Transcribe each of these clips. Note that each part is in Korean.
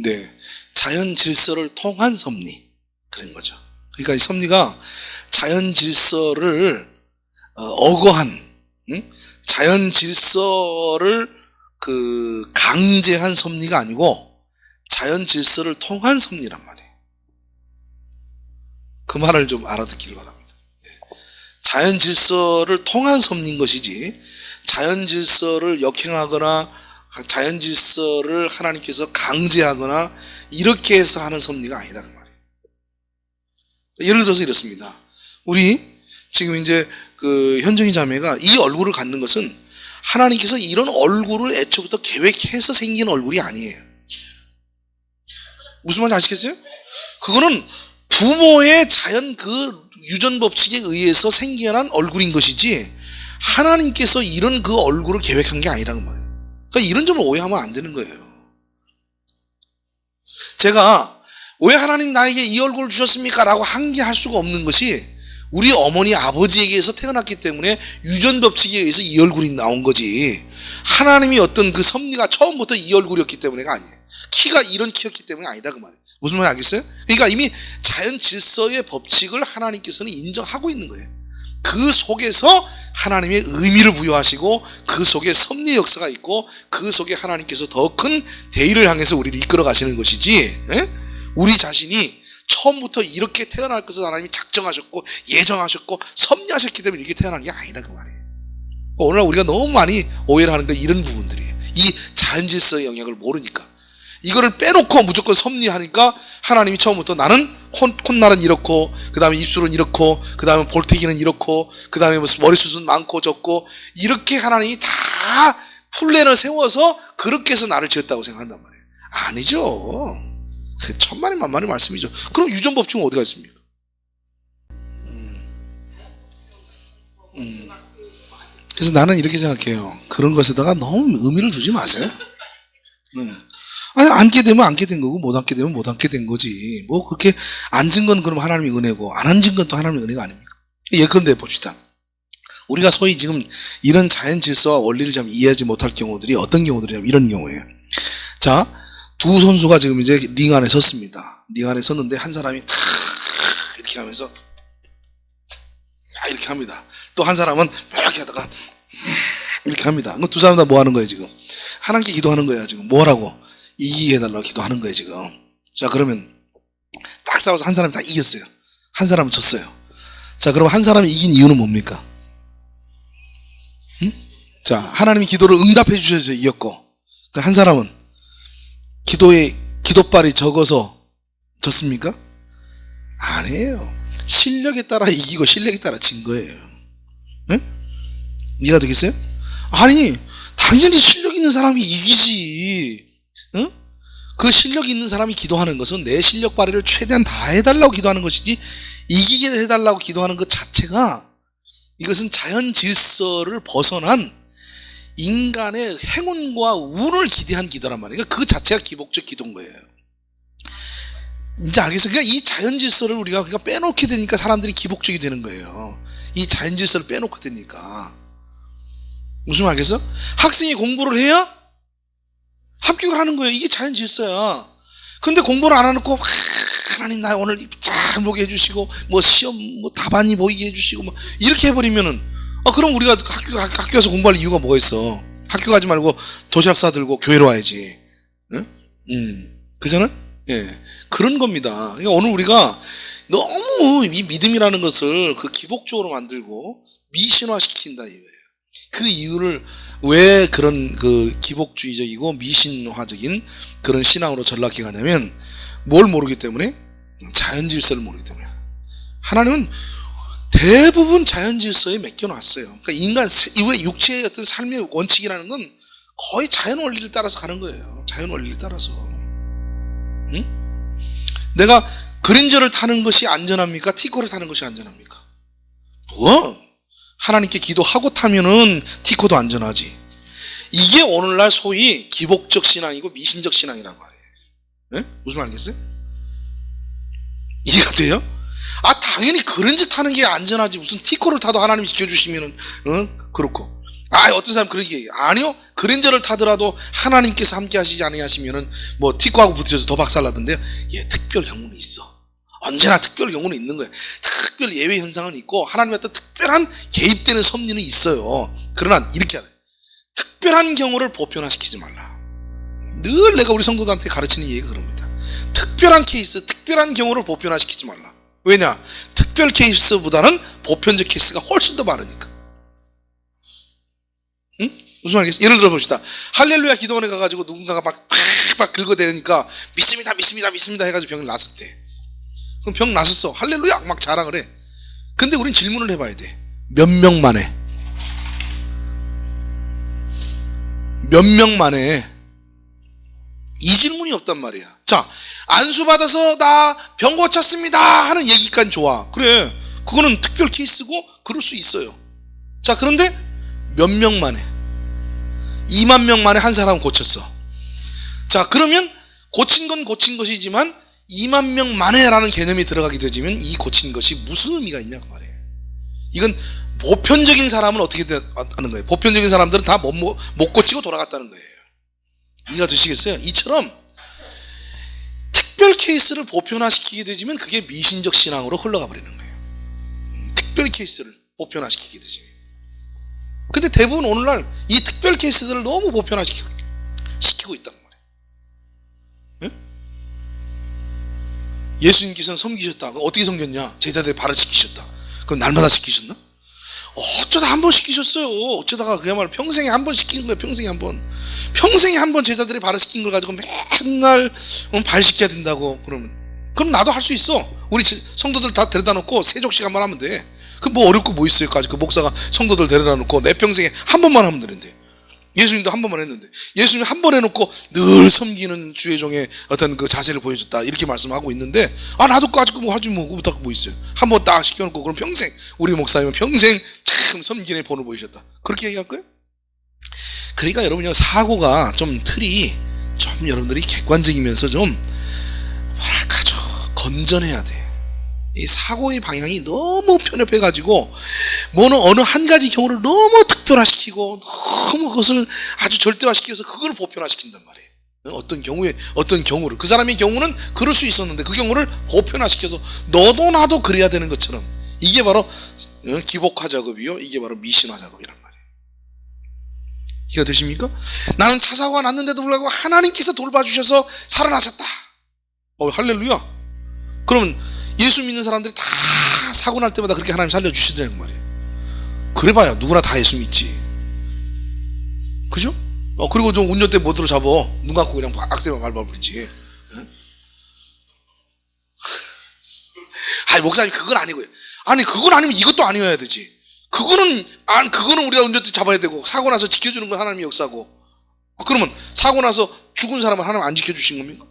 네, 자연 질서를 통한 섭리 그런 거죠. 그러니까 이 섭리가 자연 질서를 억어한, 자연 질서를 강제한 섭리가 아니고 자연 질서를 통한 섭리란 말이에요. 그 말을 좀 알아듣기를 바랍니다. 자연 질서를 통한 섭리인 것이지 자연 질서를 역행하거나 자연 질서를 하나님께서 강제하거나 이렇게 해서 하는 섭리가 아니다 그 말이에요. 예를 들어서 이렇습니다. 우리 지금 이제 현정이 자매가 이 얼굴을 갖는 것은 하나님께서 이런 얼굴을 애초부터 계획해서 생긴 얼굴이 아니에요. 무슨 말인지 아시겠어요? 그거는 부모의 자연 유전 법칙에 의해서 생겨난 얼굴인 것이지 하나님께서 이런 얼굴을 계획한 게 아니라는 말이에요. 그러니까 이런 점을 오해하면 안 되는 거예요. 제가 왜 하나님 나에게 이 얼굴을 주셨습니까? 라고 항기할 수가 없는 것이 우리 어머니 아버지에게서 태어났기 때문에 유전 법칙에 의해서 이 얼굴이 나온 거지 하나님이 어떤 섭리가 처음부터 이 얼굴이었기 때문에가 아니에요. 키가 이런 키였기 때문에 아니다 그 말이에요. 무슨 말인지 알겠어요? 그러니까 이미 자연 질서의 법칙을 하나님께서는 인정하고 있는 거예요. 그 속에서 하나님의 의미를 부여하시고 그 속에 섭리의 역사가 있고 그 속에 하나님께서 더 큰 대의를 향해서 우리를 이끌어 가시는 것이지 우리 자신이 처음부터 이렇게 태어날 것을 하나님이 작정하셨고 예정하셨고 섭리하셨기 때문에 이렇게 태어난 게 아니라 그 말이에요. 오늘날 우리가 너무 많이 오해를 하는 게 이런 부분들이에요. 이 자연 질서의 영역을 모르니까 이거를 빼놓고 무조건 섭리하니까 하나님이 처음부터 나는 콧날은 이렇고 그 다음에 입술은 이렇고 그 다음에 볼태기는 이렇고 그 다음에 무슨 머리숱은 많고 적고 이렇게 하나님이 다 플랜을 세워서 그렇게 해서 나를 지었다고 생각한단 말이에요. 아니죠. 그 천만의 만만의 말씀이죠. 그럼 유전 법칙은 어디가 있습니까? 그래서 나는 이렇게 생각해요. 그런 것에다가 너무 의미를 두지 마세요. 아니, 앉게 되면 앉게 된 거고 못 앉게 되면 못 앉게 된 거지. 뭐 그렇게 앉은 건 그럼 하나님의 은혜고 안 앉은 건 또 하나님의 은혜가 아닙니까? 예컨대 봅시다. 우리가 소위 지금 이런 자연 질서와 원리를 좀 이해하지 못할 경우들이 어떤 경우들이냐면 이런 경우예요. 자, 두 선수가 지금 이제 링 안에 섰습니다. 링 안에 섰는데 한 사람이 탁 이렇게 하면서 이렇게 합니다. 또 한 사람은 이렇게 하다가 이렇게 합니다. 두 사람 다 뭐 하는 거예요 지금? 하나님께 기도하는 거야 지금. 뭐라고? 이기게 해달라고 기도하는 거예요 지금. 자, 그러면 딱 싸워서 한 사람이 다 이겼어요. 한 사람은 졌어요. 자, 그럼 한 사람이 이긴 이유는 뭡니까? 자, 하나님이 기도를 응답해 주셔서 이겼고 한 사람은 기도빨이 적어서 졌습니까? 아니에요. 실력에 따라 이기고 실력에 따라 진 거예요. 이해가 되겠어요? 아니, 당연히 실력 있는 사람이 이기지. 그 실력 있는 사람이 기도하는 것은 내 실력 발휘를 최대한 다 해달라고 기도하는 것이지 이기게 해달라고 기도하는 것 자체가 이것은 자연 질서를 벗어난 인간의 행운과 운을 기대한 기도란 말이에요. 그 자체가 기복적 기도인 거예요. 이제 알겠어요? 그러니까 이 자연 질서를 우리가 빼놓게 되니까 사람들이 기복적이 되는 거예요. 이 자연 질서를 빼놓게 되니까. 무슨 말 알겠어? 학생이 공부를 해야 합격을 하는 거예요. 이게 자연 질서야. 근데 공부를 안 해놓고 하나님 나 오늘 잘 보게 해주시고 뭐 시험 뭐 답안이 보이게 해주시고 뭐 이렇게 해버리면은 그럼 우리가 학교 가서 공부할 이유가 뭐가 있어? 학교 가지 말고 도시락 싸들고 교회로 와야지. 그잖아요? 예, 그런 겁니다. 그러니까 오늘 우리가 너무 이 믿음이라는 것을 기복적으로 만들고 미신화시킨다 이거예요. 그 이유를 왜 그런 기복주의적이고 미신화적인 그런 신앙으로 전락해 가냐면 뭘 모르기 때문에? 자연 질서를 모르기 때문에. 하나님은 대부분 자연 질서에 맡겨놨어요. 그러니까 인간, 우리 육체의 어떤 삶의 원칙이라는 건 거의 자연 원리를 따라서 가는 거예요. 자연 원리를 따라서. 내가 그린저를 타는 것이 안전합니까? 티코를 타는 것이 안전합니까? 뭐? 하나님께 기도하고 타면은 티코도 안전하지. 이게 오늘날 소위 기복적 신앙이고 미신적 신앙이라고 하래요. 네? 무슨 말이겠어요? 이해가 돼요? 당연히 그런 짓 하는 게 안전하지. 무슨 티코를 타도 하나님이 지켜주시면은, 그렇고. 어떤 사람 그렇게 얘기해요. 아니요, 그랜저를 타더라도 하나님께서 함께 하시지 아니하시면은 뭐 티코하고 부딪혀서 더 박살나던데요. 예, 특별 경우는 있어. 언제나 특별 경우는 있는 거예요. 특별 예외 현상은 있고 하나님의 어떤 특별한 개입되는 섭리는 있어요. 그러나 이렇게 하래. 특별한 경우를 보편화시키지 말라. 늘 내가 우리 성도들한테 가르치는 얘기가 그럽니다. 특별한 케이스, 특별한 경우를 보편화시키지 말라. 왜냐? 특별 케이스보다는 보편적 케이스가 훨씬 더 많으니까. 응? 무슨 말이겠어? 예를 들어 봅시다. 할렐루야 기도원에 가가지고 누군가가 막 긁어대니까 믿습니다, 믿습니다, 믿습니다 해가지고 병을 났을 때, 그럼 병 났었어. 할렐루야 막 자랑을 해. 근데 우린 질문을 해봐야 돼. 몇 명 만에? 몇 명 만에? 이 질문이 없단 말이야. 자, 안수받아서 나 병 고쳤습니다 하는 얘기까지 좋아. 그래, 그거는 특별 케이스고 그럴 수 있어요. 자, 그런데 몇 명 만에? 2만 명 만에 한 사람은 고쳤어. 자, 그러면 고친 건 고친 것이지만 2만 명 만에라는 개념이 들어가게 되지면 이 고친 것이 무슨 의미가 있냐고 말이에요. 이건 보편적인 사람은 어떻게 하는 거예요? 보편적인 사람들은 다 못 고치고 돌아갔다는 거예요. 이해가 되시겠어요? 이처럼 특별 케이스를 보편화시키게 되지면 그게 미신적 신앙으로 흘러가 버리는 거예요. 특별 케이스를 보편화시키게 되지면. 근데 대부분 오늘날 이 특별 케이스들을 너무 보편화시키고 있단 말이에요. 네? 예수님께서는 섬기셨다. 어떻게 섬겼냐? 제자들이 발을 씻기셨다. 그럼 날마다 씻기셨나? 어쩌다 한 번 시키셨어요. 어쩌다가 그야말로 평생에 한 번 시킨 거예요. 평생에 한 번. 평생에 한 번 제자들이 발을 씻긴 걸 가지고 맨날 발 씻겨야 된다고 그러면, 그럼 나도 할 수 있어. 우리 성도들 다 데려다 놓고 세족식 한번 하면 돼. 그 뭐 어렵고 뭐 있어요. 그 목사가 성도들 데려다 놓고 내 평생에 한 번만 하면 되는데. 예수님도 한 번만 했는데, 예수님 한 번 해놓고 늘 섬기는 주의 종의 어떤 그 자세를 보여줬다 이렇게 말씀하고 있는데, 나도 아직도 뭐 하지 뭐 있어요. 한 번 딱 시켜놓고 그럼 평생, 우리 목사님은 평생 참 섬기는 본을 보이셨다 그렇게 얘기할 거예요? 그러니까 여러분요, 사고가 좀 틀이 좀 여러분들이 객관적이면서 좀 뭐랄까 좀 건전해야 돼. 이 사고의 방향이 너무 편협해가지고 어느 한 가지 경우를 너무 특별화시키고 너무 그것을 아주 절대화시켜서 그걸 보편화시킨단 말이에요. 어떤 경우를, 그 사람의 경우는 그럴 수 있었는데 그 경우를 보편화시켜서 너도 나도 그래야 되는 것처럼, 이게 바로 기복화 작업이요, 이게 바로 미신화 작업이란 말이에요. 이해가 되십니까? 나는 차 사고가 났는데도 불구하고 하나님께서 돌봐주셔서 살아나셨다. 할렐루야. 그러면 예수 믿는 사람들이 다 사고 날 때마다 그렇게 하나님 살려주시다는 말이에요. 그래봐야 누구나 다 예수 믿지. 그죠? 그리고 좀 운전대 모드로 잡어. 눈 감고 그냥 악셀만 밟아버리지. 목사님 그건 아니고요. 아니 그건 아니면 이것도 아니어야 되지. 그거는 우리가 운전대 잡아야 되고, 사고 나서 지켜주는 건 하나님의 역사고. 그러면 사고 나서 죽은 사람은 하나님 안 지켜주신 겁니까?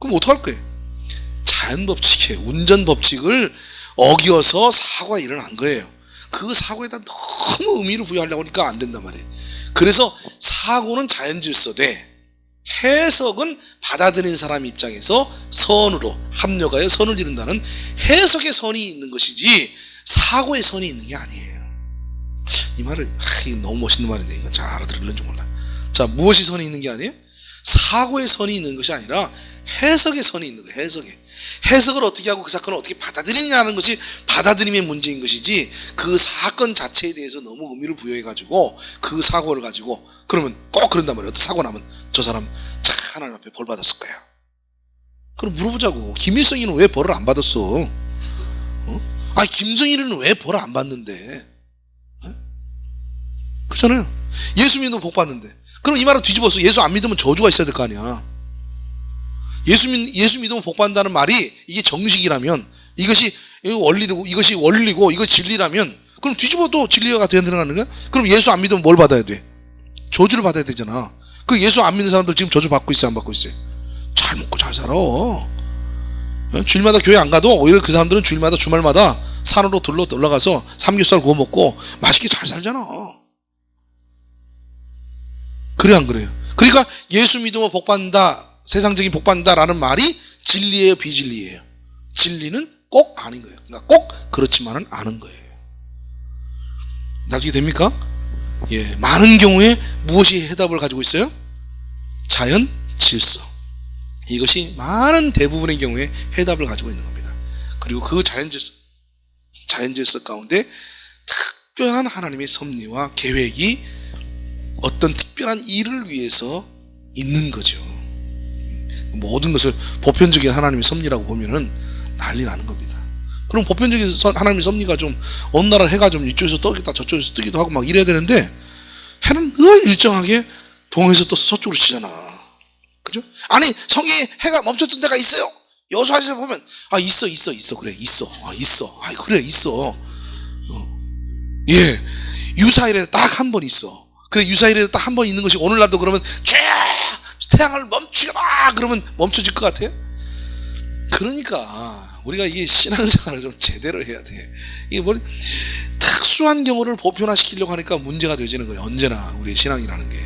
그럼 어떡할 거예요? 자연 법칙에, 운전 법칙을 어겨서 사고가 일어난 거예요. 그 사고에다 너무 의미를 부여하려고 하니까 안 된단 말이에요. 그래서 사고는 자연 질서되 해석은 받아들인 사람 입장에서 선으로 합력하여 선을 이룬다는 해석의 선이 있는 것이지 사고의 선이 있는 게 아니에요. 이 말을 너무 멋있는 말인데 이거 잘 알아들을는지 몰라. 자, 무엇이 선이 있는 게 아니에요? 사고의 선이 있는 것이 아니라 해석의 선이 있는 거예요. 해석을 어떻게 하고 그 사건을 어떻게 받아들이느냐는 것이 받아들임의 문제인 것이지, 그 사건 자체에 대해서 너무 의미를 부여해가지고 그 사고를 가지고 그러면 꼭 그런단 말이에요. 어떤 사고 나면 저 사람 참 하나님 앞에 벌 받았을 거야. 그럼 물어보자고. 김일성이는 왜 벌을 안 받았어? 김정일은 왜 벌을 안 받는데? 그렇잖아요. 예수 믿으면 복 받는데. 그럼 이 말을 뒤집어서 예수 안 믿으면 저주가 있어야 될 거 아니야. 예수 믿으면 복 받는다는 말이 이게 정식이라면, 이것이 원리고 이거 진리라면, 그럼 뒤집어도 진리가 되는 거야? 그럼 예수 안 믿으면 뭘 받아야 돼? 저주를 받아야 되잖아. 그 예수 안 믿는 사람들 지금 저주 받고 있어요, 안 받고 있어요? 잘 먹고 잘 살아. 주일마다 교회 안 가도 오히려 그 사람들은 주말마다 산으로 올라가서 삼겹살 구워 먹고 맛있게 잘 살잖아. 그래 안 그래요? 그러니까 예수 믿으면 복 받는다, 세상적인 복 받는다라는 말이 진리예요, 비진리예요? 진리는 꼭 아닌 거예요. 그러니까 꼭 그렇지만은 않은 거예요. 나중에 됩니까? 많은 경우에 무엇이 해답을 가지고 있어요? 자연 질서. 이것이 많은 대부분의 경우에 해답을 가지고 있는 겁니다. 그리고 그 자연 질서 가운데 특별한 하나님의 섭리와 계획이 어떤 특별한 일을 위해서 있는 거죠. 모든 것을 보편적인 하나님의 섭리라고 보면은 난리 나는 겁니다. 그럼 보편적인 하나님의 섭리가 좀 어느 나라 해가 좀 이쪽에서 떠기다 저쪽에서 뜨기도 하고 막 이래야 되는데, 해는 늘 일정하게 동에서 떠서 서쪽으로 치잖아. 그죠? 아니, 성경에 해가 멈췄던 데가 있어요. 여호수아에서 보면 있어 그래 있어 그래 있어. 유사일에 딱 한 번 있어. 그래, 유사일에 딱 한 번 있는 것이 오늘날도 그러면 태양을 멈추라 그러면 멈춰질 것 같아요? 그러니까 우리가 이게 신앙생활을 좀 제대로 해야 돼. 이게 뭐 특수한 경우를 보편화시키려고 하니까 문제가 되지는 거예요. 언제나 우리의 신앙이라는 게.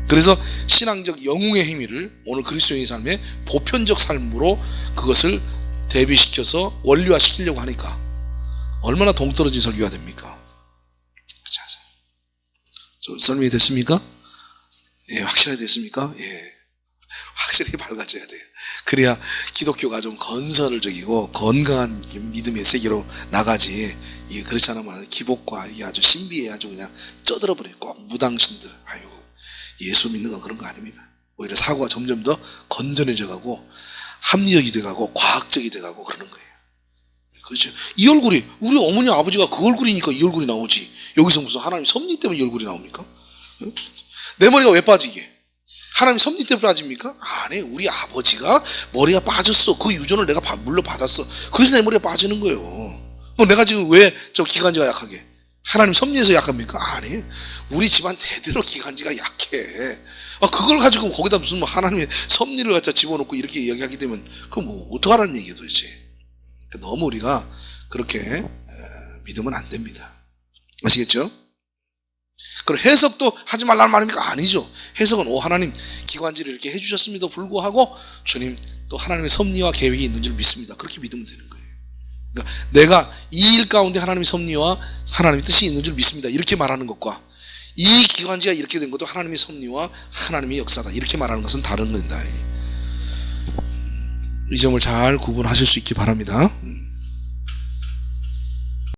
그래서 신앙적 영웅의 행위를 오늘 그리스도인의 삶의 보편적 삶으로 그것을 대비시켜서 원리화시키려고 하니까 얼마나 동떨어진 설교가 됩니까? 좀 설명이 됐습니까? 확실하게 됐습니까? 확실히 밝아져야 돼요. 그래야 기독교가 좀 건설적이고 건강한 믿음의 세계로 나가지. 그렇지 않으면 기복과 이게 아주 신비에 아주 그냥 쪄들어 버려요. 꼭 무당신들. 예수 믿는 건 그런 거 아닙니다. 오히려 사고가 점점 더 건전해져 가고 합리적이 돼 가고 과학적이 돼 가고 그러는 거예요. 그렇죠. 이 얼굴이 우리 어머니 아버지가 그 얼굴이니까 이 얼굴이 나오지. 여기서 무슨 하나님 섭리 때문에 이 얼굴이 나옵니까? 내 머리가 왜 빠지게? 하나님 섭리 때문에 빠집니까? 아니, 우리 아버지가 머리가 빠졌어. 그 유전을 내가 물려받았어. 그래서 내 머리가 빠지는 거예요. 내가 지금 왜 저 기관지가 약하게? 하나님 섭리에서 약합니까? 아니, 우리 집안 대대로 기관지가 약해. 그걸 가지고 거기다 무슨 하나님의 섭리를 갖다 집어넣고 이렇게 이야기하게 되면 그건 뭐 어떡하라는 얘기야 도대체. 너무 우리가 그렇게 믿으면 안 됩니다. 아시겠죠? 그럼 해석도 하지 말라는 말입니까? 아니죠. 해석은 하나님 기관지를 이렇게 해주셨음에도 불구하고 주님 또 하나님의 섭리와 계획이 있는 줄 믿습니다. 그렇게 믿으면 되는 거예요. 그러니까 내가 이 일 가운데 하나님의 섭리와 하나님의 뜻이 있는 줄 믿습니다. 이렇게 말하는 것과 이 기관지가 이렇게 된 것도 하나님의 섭리와 하나님의 역사다. 이렇게 말하는 것은 다른 겁니다. 이 점을 잘 구분하실 수 있기 바랍니다.